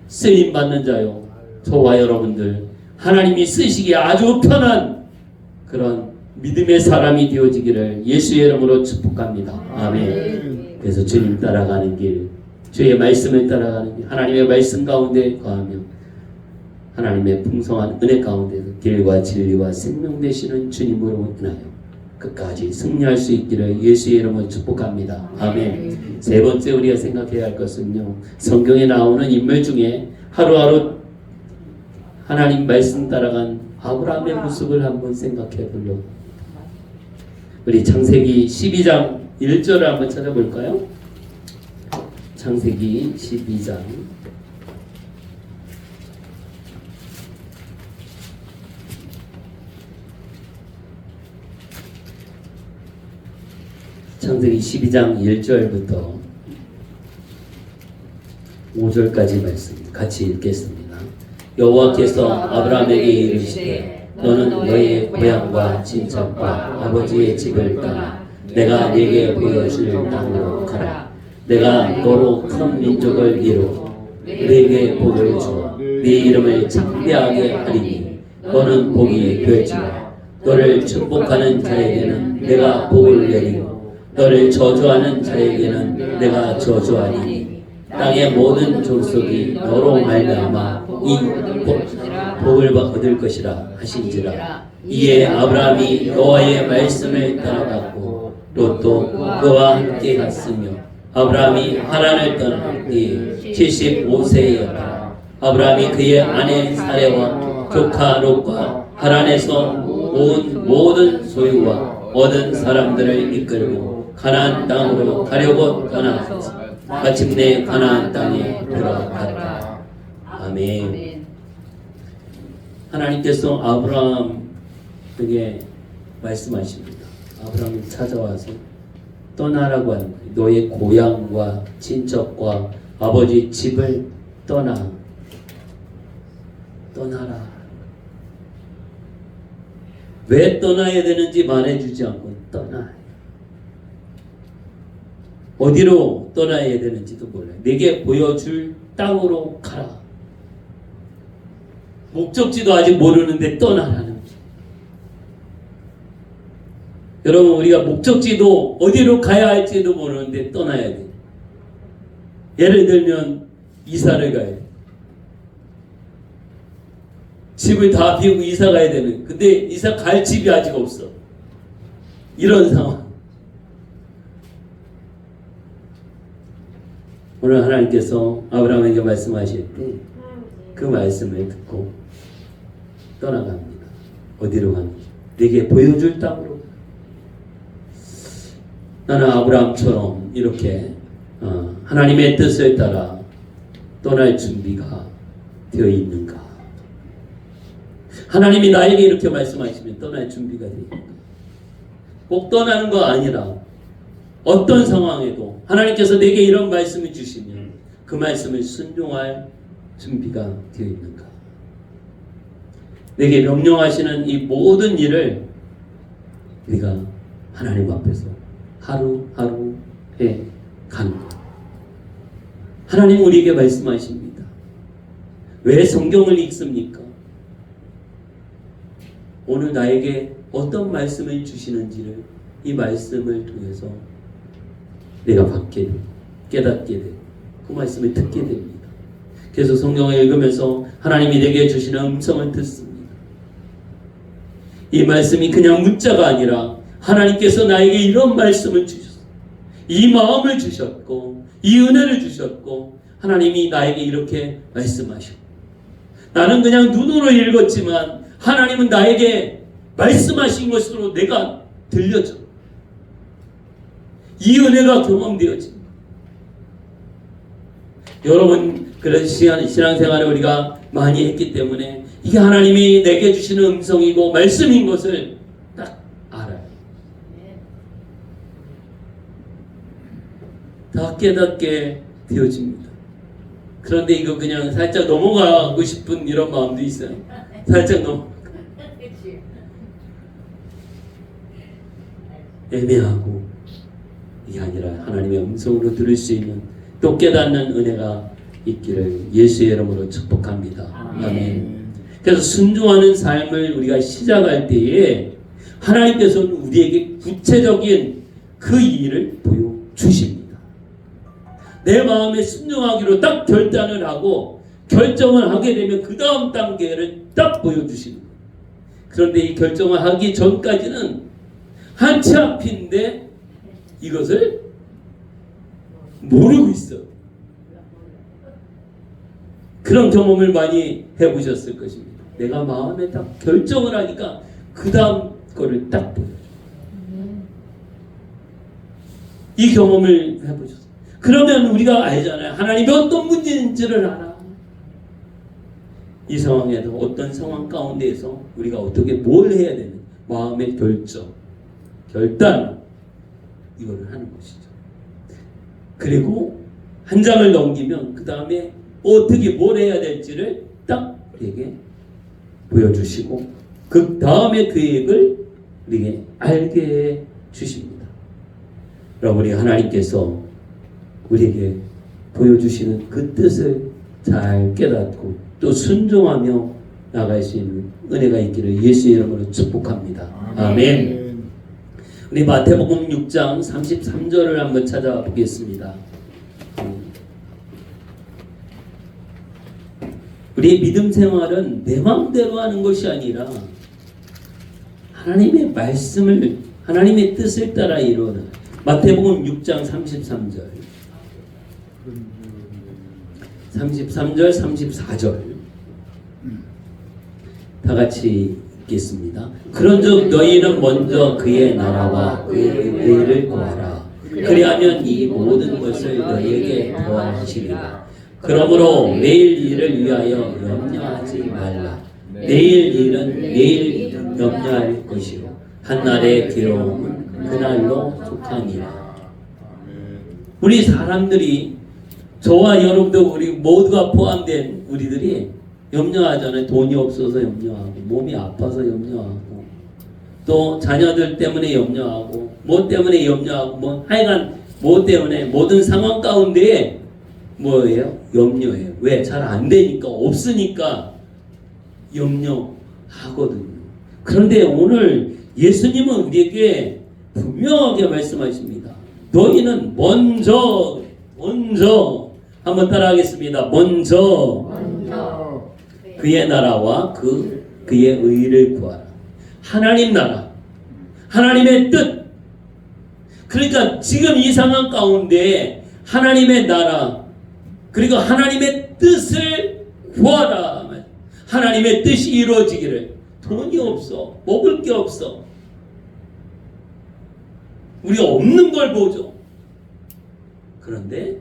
쓰임받는 자요, 저와 여러분들 하나님이 쓰시기에 아주 편한 그런 믿음의 사람이 되어지기를 예수의 이름으로 축복합니다. 아멘. 그래서 주님 따라가는 길, 주의 말씀을 따라가는 길, 하나님의 말씀 가운데 거하며 하나님의 풍성한 은혜 가운데서 길과 진리와 생명 되시는 주님으로 인하여 끝까지 승리할 수 있기를 예수의 이름으로 축복합니다. 아멘. 세 번째 우리가 생각해야 할 것은요, 성경에 나오는 인물 중에 하루하루 하나님 말씀 따라간 아브라함의 모습을 한번 생각해 보려고. 우리 창세기 12장 1절을 한번 찾아볼까요? 창세기 12장 창세기 12장 1절부터 5절까지 말씀 같이 읽겠습니다. 여호와께서 아브라함에게 이르시되 너는 너의 고향과 친척과 아버지의 집을 떠나 내가 네게 보여줄 땅으로 가라. 내가 너로 큰 민족을 이루고 네게 복을 주어 네 이름을 창대하게 하리니 너는 복이 될지라. 너를 축복하는 자에게는 내가 복을 내리고 너를 저주하는 자에게는 내가 저주하리니 땅의 모든 족속이 너로 말미암아 이 복을 얻을 것이라 하신지라. 이에 아브라함이 여호와의 말씀을 따라갔고 롯도 그와 함께 갔으며 아브라함이 하란을 떠난 뒤 75세였더라. 아브라함이 그의 아내 사레와 조카 롯과 하란에서 모은 모든 소유와 얻은 사람들을 이끌고 가나안 땅으로 가려고 떠나서 마침내 가나안 땅에 들어갔다. 아멘. 하나님께서 아브라함에게 말씀하십니다. 아브라함이 찾아와서 떠나라고 하는 거예요. 너의 고향과 친척과 아버지 집을 떠나라. 왜 떠나야 되는지 말해주지 않고 떠나요. 어디로 떠나야 되는지도 몰라요. 내게 보여줄 땅으로 가라. 목적지도 아직 모르는데 떠나라는 거죠. 여러분, 우리가 목적지도 어디로 가야 할지도 모르는데 떠나야 돼요. 예를 들면 이사를 가야 돼요. 집을 다 비우고 이사 가야 되는, 근데 이사 갈 집이 아직 없어. 이런 상황. 오늘 하나님께서 아브라함에게 말씀하실 때 그 말씀을 듣고 떠나갑니다. 어디로 가는지. 내게 보여줄 땅으로. 나는 아브라함처럼 이렇게 하나님의 뜻을 따라 떠날 준비가 되어 있는가? 하나님이 나에게 이렇게 말씀하시면 떠날 준비가 되어 있는가? 꼭 떠나는 거 아니라 어떤 상황에도 하나님께서 내게 이런 말씀을 주시면 그 말씀을 순종할 준비가 되어 있는가? 내게 명령하시는 이 모든 일을 우리가 하나님 앞에서 하루하루 해 가는 것. 하나님 우리에게 말씀하십니다. 왜 성경을 읽습니까? 오늘 나에게 어떤 말씀을 주시는지를 이 말씀을 통해서 내가 받게 되고 깨닫게 되고 그 말씀을 듣게 됩니다. 그래서 성경을 읽으면서 하나님이 내게 주시는 음성을 듣습니다. 이 말씀이 그냥 문자가 아니라 하나님께서 나에게 이런 말씀을 주셨어요. 이 마음을 주셨고 이 은혜를 주셨고 하나님이 나에게 이렇게 말씀하셨고 나는 그냥 눈으로 읽었지만 하나님은 나에게 말씀하신 것으로 내가 들려져. 이 은혜가 경험되어집니다. 여러분 그런 신앙생활을 우리가 많이 했기 때문에 이게 하나님이 내게 주시는 음성이고 말씀인 것을 딱 알아요. 다 깨닫게 되어집니다. 그런데 이거 그냥 살짝 넘어가고 싶은 이런 마음도 있어요. 살짝 애매하고 이게 아니라 하나님의 음성으로 들을 수 있는 또 깨닫는 은혜가 있기를 예수의 이름으로 축복합니다. 아멘. 그래서 순종하는 삶을 우리가 시작할 때에 하나님께서는 우리에게 구체적인 그 일을 보여주십니다. 내 마음에 순종하기로 딱 결단을 하고 결정을 하게 되면 그 다음 단계를 딱 보여주십니다. 그런데 이 결정을 하기 전까지는 한치 앞인데 이것을 모르고 있어. 그런 경험을 많이 해보셨을 것입니다. 내가 마음에 딱 결정을 하니까 그 다음 거를 딱 보여줘. 이 경험을 해보셨어요. 그러면 우리가 알잖아요. 하나님이 어떤 문제인지를 알아. 이 상황에도 어떤 상황 가운데에서 우리가 어떻게 뭘 해야 되는 마음의 결단 이거를 하는 것이죠. 그리고 한 장을 넘기면 그 다음에 어떻게 뭘 해야 될지를 딱 우리에게 보여주시고 그 다음에 계획을 우리에게 알게 해 주십니다. 여러분이 하나님께서 우리에게 보여주시는 그 뜻을 잘 깨닫고 또 순종하며 나갈 수 있는 은혜가 있기를 예수의 이름으로 축복합니다. 아멘. 우리 마태복음 6장 33절을 한번 찾아보겠습니다. 우리의 믿음 생활은 내 마음대로 하는 것이 아니라 하나님의 말씀을 하나님의 뜻을 따라 이루는 마태복음 6장 33절 34절 다 같이 읽겠습니다. 그런즉 너희는 먼저 그의 나라와 그의 의를 구하라. 그리하면 이 모든 것을 너희에게 더하시리라. 그러므로 내일 일을 위하여 염려하지 말라. 내일 일은 내일 염려할 것이요 한날의 괴로움은 그날로 속하니라. 우리 사람들이 저와 여러분도 우리 모두가 포함된 우리들이 염려하잖아요. 돈이 없어서 염려하고 몸이 아파서 염려하고 또 자녀들 때문에 염려하고 뭐 때문에 염려하고 뭐 하여간 뭐 때문에 모든 상황 가운데 뭐예요? 염려해요. 왜? 잘 안 되니까 없으니까 염려하거든요. 그런데 오늘 예수님은 우리에게 분명하게 말씀하십니다. 너희는 먼저 한번 따라하겠습니다. 먼저 그의 나라와 그의 의를 구하라. 하나님 나라, 하나님의 뜻. 그러니까 지금 이 상황 가운데 하나님의 나라 그리고 하나님의 뜻을 구하라. 하나님의 뜻이 이루어지기를. 돈이 없어, 먹을 게 없어, 우리가 없는 걸 보죠. 그런데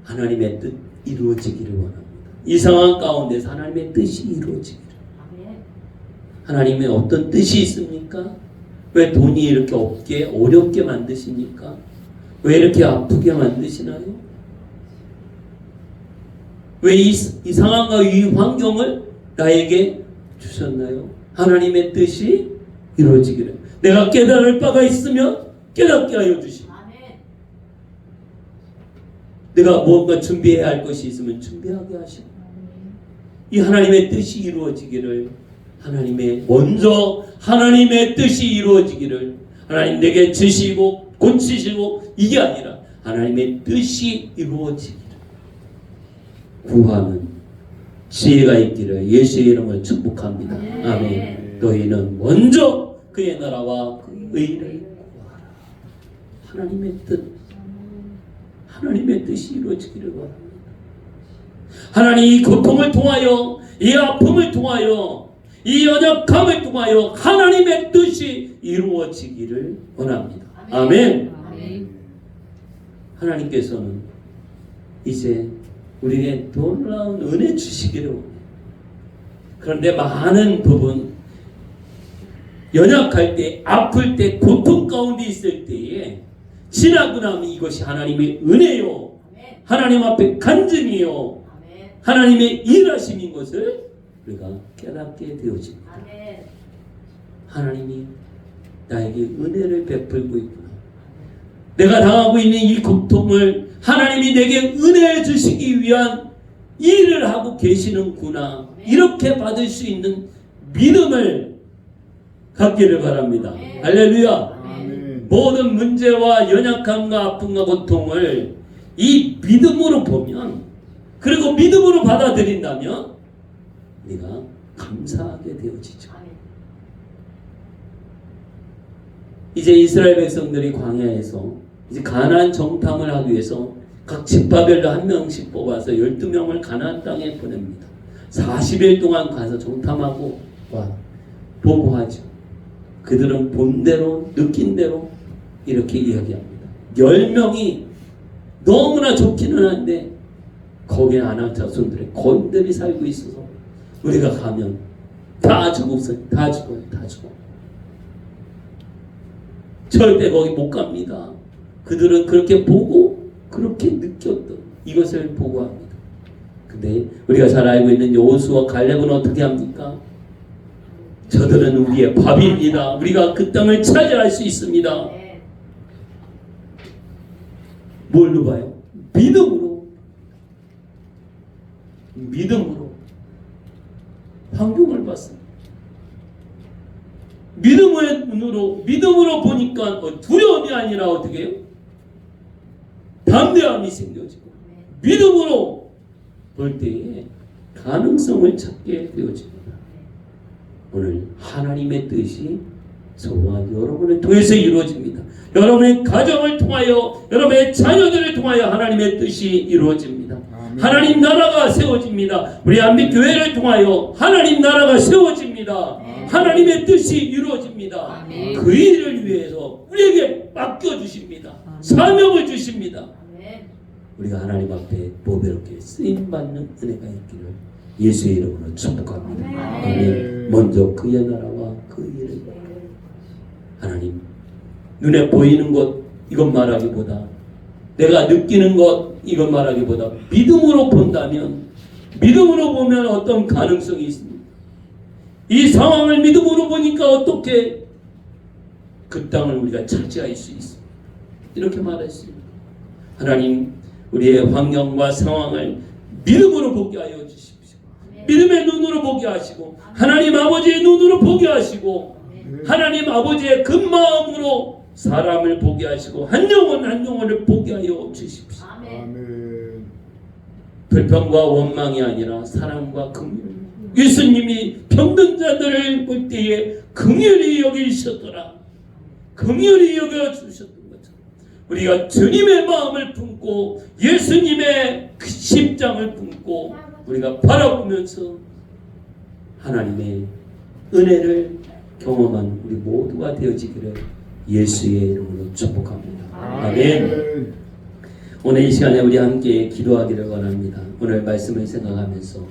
하나님의 뜻 이루어지기를 원합니다. 이 상황 가운데서 하나님의 뜻이 이루어지기를. 하나님의 어떤 뜻이 있습니까? 왜 돈이 이렇게 없게 어렵게 만드십니까? 왜 이렇게 아프게 만드시나요? 왜 이 상황과 이 환경을 나에게 주셨나요? 하나님의 뜻이 이루어지기를. 내가 깨달을 바가 있으면 깨닫게 하여 주시고, 아멘. 내가 무언가 준비해야 할 것이 있으면 준비하게 하시고, 이 하나님의 뜻이 이루어지기를, 먼저 하나님의 뜻이 이루어지기를, 하나님 내게 주시고 고치시고, 이게 아니라 하나님의 뜻이 이루어지기를 구하는 지혜가 있기를 예수의 이름으로 축복합니다. 아멘. 너희는 먼저 그의 나라와 그 의를 구하라. 하나님의 뜻이 이루어지기를 바랍니다. 하나님 이 고통을 통하여, 이 아픔을 통하여, 이 연약함을 통하여 하나님의 뜻이 이루어지기를 원합니다. 아멘. 하나님께서는 이제 우리에게 놀라운 은혜 주시기를 원해요. 그런데 많은 부분, 연약할 때, 아플 때, 고통 가운데 있을 때에 지나고 나면 이것이 하나님의 은혜요, 하나님 앞에 간증이요, 하나님의 일하심인 것을 우리가 깨닫게 되어집니다. 하나님이 나에게 은혜를 베풀고 있구나. 내가 당하고 있는 이 고통을 하나님이 내게 은혜 주시기 위한 일을 하고 계시는구나. 이렇게 받을 수 있는 믿음을 갖기를 바랍니다. 할렐루야. 모든 문제와 연약함과 아픔과 고통을 이 믿음으로 보면, 그리고 믿음으로 받아들인다면 우리가 감사하게 되어지죠. 이제 이스라엘 백성들이 광야에서 이제 가나안 정탐을 하기 위해서 각 집파별로 한 명씩 뽑아서 12명을 가나안 땅에 보냅니다. 40일 동안 가서 정탐하고 보고하죠. 그들은 본 대로 느낀 대로 이렇게 이야기합니다. 10명이 너무나 좋기는 한데 거기에 아낙 자손들의 거인들이 살고 있어서 우리가 가면 다 죽었어요. 다 죽어요. 절대 거기 못 갑니다. 그들은 그렇게 보고 그렇게 느꼈던 이것을 보고합니다. 근데 우리가 잘 알고 있는 여호수아 갈렙은 어떻게 합니까? 저들은 우리의 밥입니다. 우리가 그 땅을 차지할 수 있습니다. 뭘로 봐요? 믿음으로 환경을 봤습니다. 믿음으로 보니까 두려움이 아니라 어떻게 해요? 담대함이 생겨지고, 믿음으로 볼 때에 가능성을 찾게 되어집니다. 오늘 하나님의 뜻이 저와 여러분을 통해서 이루어집니다. 여러분의 가정을 통하여, 여러분의 자녀들을 통하여 하나님의 뜻이 이루어집니다. 아멘. 하나님 나라가 세워집니다. 우리 안빛교회를 통하여 하나님 나라가 세워집니다. 아멘. 하나님의 뜻이 이루어집니다. 아멘. 그 일을 위해서 우리에게 맡겨주십니다. 아멘. 사명을 주십니다. 아멘. 우리가 하나님 앞에 보배롭게 쓰임받는 은혜가 있기를 예수의 이름으로 축복합니다. 아멘. 아멘. 먼저 그의 나라와 그 일을, 하나님 눈에 보이는 것 이것 말하기보다, 내가 느끼는 것 이것 말하기보다 믿음으로 본다면, 믿음으로 보면 어떤 가능성이 있습니까? 이 상황을 믿음으로 보니까 어떻게 그 땅을 우리가 차지할 수 있습니까? 이렇게 말했습니다. 하나님 우리의 환경과 상황을 믿음으로 보게 하여 주십시오. 믿음의 눈으로 보게 하시고, 하나님 아버지의 눈으로 보게 하시고, 하나님 아버지의 그 마음으로 사람을 보게 하시고 한 영혼 한 영혼을 보게 하여 주십시오. 아멘. 불평과 원망이 아니라 사랑과 긍휼. 예수님이 병든 자들을 볼 때에 긍휼히 여기셨더라. 긍휼히 여겨주셨던 것처럼 우리가 주님의 마음을 품고 예수님의 그 십장을 품고 우리가 바라보면서 하나님의 은혜를 경험한 우리 모두가 되어지기를 예수의 이름으로 축복합니다. 아멘. 오늘 이 시간에 우리 함께 기도하기를 원합니다. 오늘 말씀을 생각하면서,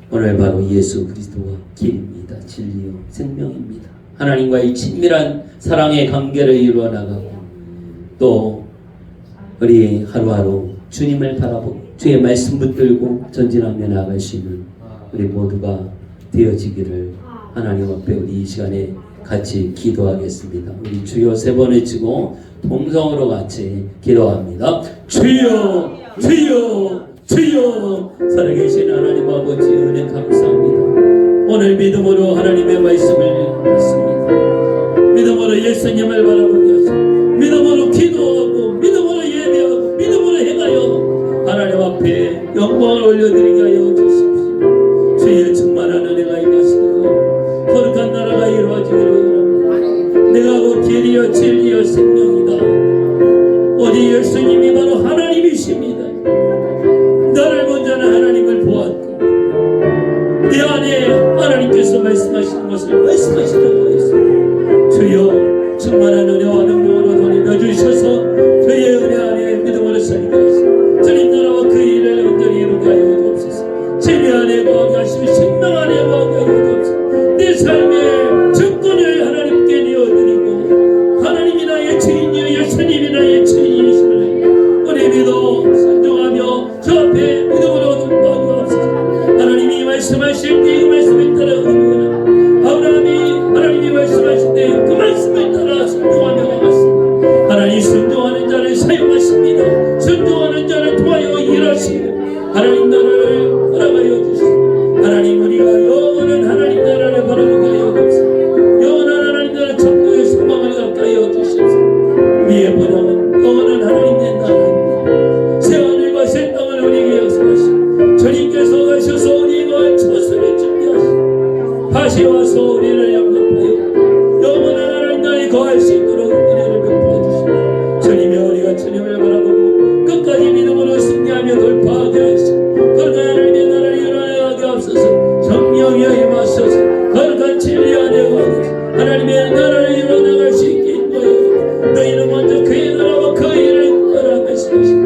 오늘 바로 예수 그리스도가 길입니다. 진리요 생명입니다. 하나님과의 친밀한 사랑의 관계를 이루어 나가고, 또 우리 하루하루 주님을 바라보고 주의 말씀 붙들고 전진하며 나아갈 수 있는 우리 모두가 되어지기를 하나님 앞에 우리 이 시간에 같이 기도하겠습니다. 우리 주여 세 번 외치고 동성으로 같이 기도합니다. 주여 주여 주여. 살아계신 하나님 아버지 은혜 감사합니다. 오늘 믿음으로 하나님의 말씀을 듣습니다. 믿음으로 예수님을 바라보게 하시고 믿음으로 기도하고 믿음으로 예배하고 믿음으로 행하여 하나님 앞에 영광을 올려드리게 하여 주십시오. 주의 충만한 은혜가 임하시고 거룩한 나라가 이루어지기를 원합니다. 내가 곧 길이요 진리요 생명이다. 오직 예수님이 바로 하나님이십니다. 나를 먼저는 하나님을 보았고 내 안에 하나님께서 말씀하시는 것을 말씀하시라고 했습니다. 주여 충만한 은혜와 능력으로 돌려 주셔서 저희의 은혜 안에 믿음으로 살게 하시고 주님 나라와 그 일을 온전히 이루게 하여 주옵소서. 진리 안에 거하게 하시고 생명 안에 거하게 하여 주옵소서. 내 삶의 주권을 하나님께 내어드리고 하나님이 나의 주인이요 예수님이 나의 주인이시를 우리 믿어 순종하며 저 앞에 믿음으로 눈떠보게 하옵소서. 하나님이 말씀하실 때 그 말씀을 따라 의무하나 하나님이 말씀하실 때 그 말씀을 따라 순종하며 나갔습니다. 하나님 순종하는 자를 사용하십니다. 순종하는 자를 통하여 일하시고 하나님 나라를 허락하여 주시고 하나님 우리가 영원한 하나님 나라를 바라보게 하여 주옵소서. 영원한 하나님 나라 천국의 소망을 가까이 하여 주시옵소서. 우리의 번영은 영원한 하나님의 나라입니다. 새하늘과 새 땅을 우리에게 약속하시고 주님께서 가셔서 우리가 처소를 준비하시고 다시 와서 우리를 영접하여 영원한 하나님 나라에 거할 수 있도록 은혜를 베풀어 주시고 주님의 우리가 주님을 바라보고 끝까지 믿음으로 승리하며 돌파하게 하시고 거룩한 하나님의 나라를 일어나게 하옵소서. 성령이여 임하소서. 거룩한 진리 안에 거하게 하나님의 나라를 일어나갈 수 있게 인도하여 너희는 먼저 그의 나라와 그 일을 구하라 말씀하시고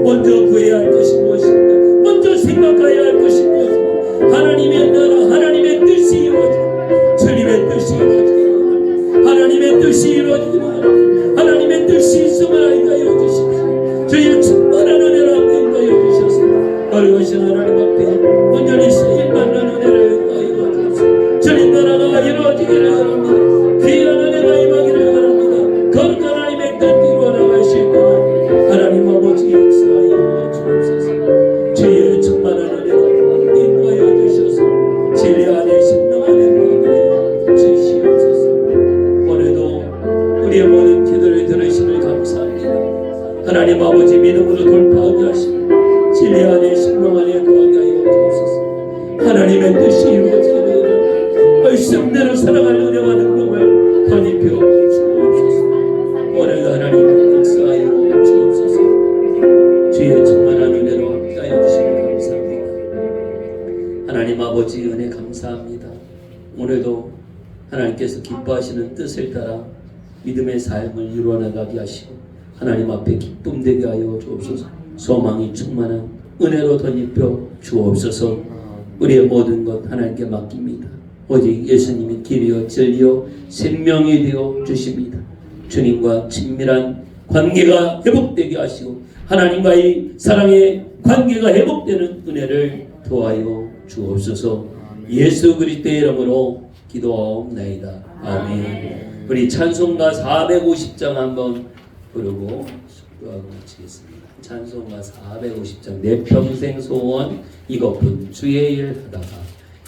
먼저 구해야 할 것이 무엇인가 먼저 생각해야 할 것이 무엇인가 하나님의 나라 하나님의 뜻이 이루어지고 주님의 뜻이 이루어지고 하나님의 뜻이 이루어지고 하나님의 뜻이 있음을 알게 하여 주십시오. 저희의 충만한 은혜를 함께 인도하여 주셔서 거룩하신 하나님 앞에 온전히 쓰임받는 은혜를 하여 주옵소서. 주님 나라가 이루어지기를 바랍니다. 귀한 은혜가 임하기를 바랍니다. 거룩한 하나님의 뜻 이루어나갈 수 있도록 하나님 아버지 역사하여 주옵소서. 주의 충만한 은혜가 인도하여 주셔서 진리 안에 생명 안에 거하게 주시옵소서. 오늘도 우리의 모든 기도를 들으시는 감사합니다. 하나님 아버지 믿음으로 돌파하게 하시고 진리 안에 생명 안에 거하게 하여 주옵소서. 하나님의 뜻이 이루어지기를 말씀대로 살아갈 은혜와 능력을 덧입혀 주옵소서. 오늘도 하나님 역사하여 주옵소서. 주의 충만한 은혜로 함께하여 주시니 감사합니다. 하나님 아버지 은혜 감사합니다. 오늘도 하나님께서 기뻐하시는 뜻을 따라 믿음의 삶을 이루어나가게 하시고 하나님 앞에 기쁨 되게 하여 주옵소서. 소망이 충만한 은혜로 덧입혀 주옵소서. 우리의 모든 것 하나님께 맡깁니다. 오직 예수님이 길이요 진리요 생명이 되어 주십니다. 주님과 친밀한 관계가 회복되게 하시고 하나님과의 사랑의 관계가 회복되는 은혜를 도와여 주옵소서. 예수 그리스도의 이름으로 기도하옵나이다. 아멘. 우리 찬송가 450장 한번 부르고 축도하고 마치겠습니다. 찬송가 450장 내 평생 소원 이것뿐 주의 일 하다가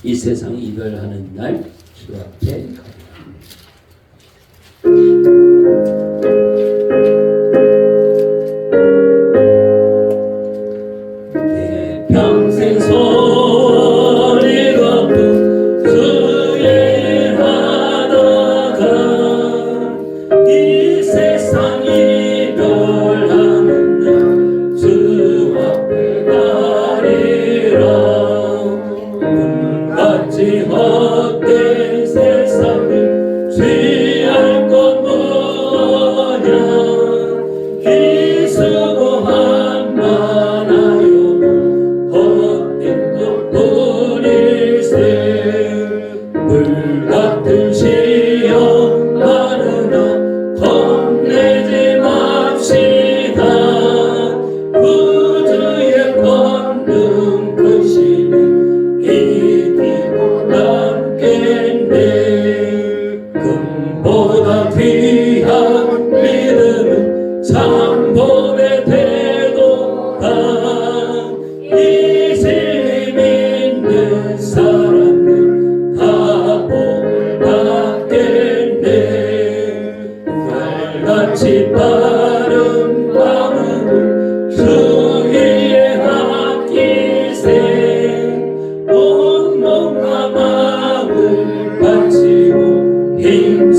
이 세상 이별하는 날 주 앞에 가리라. 내 평생 소원 이것뿐 주의 일 하다가 이 세상 이별하는 날 주 앞에 가리라. 같이 헛된 세상 귀한 믿음은 장범의 태도다. 이심 있는 사람은 다 복 받겠네. 달같이 빠른 마음을 주 위에 아끼세. 온 몸과 마음을 바치고 힘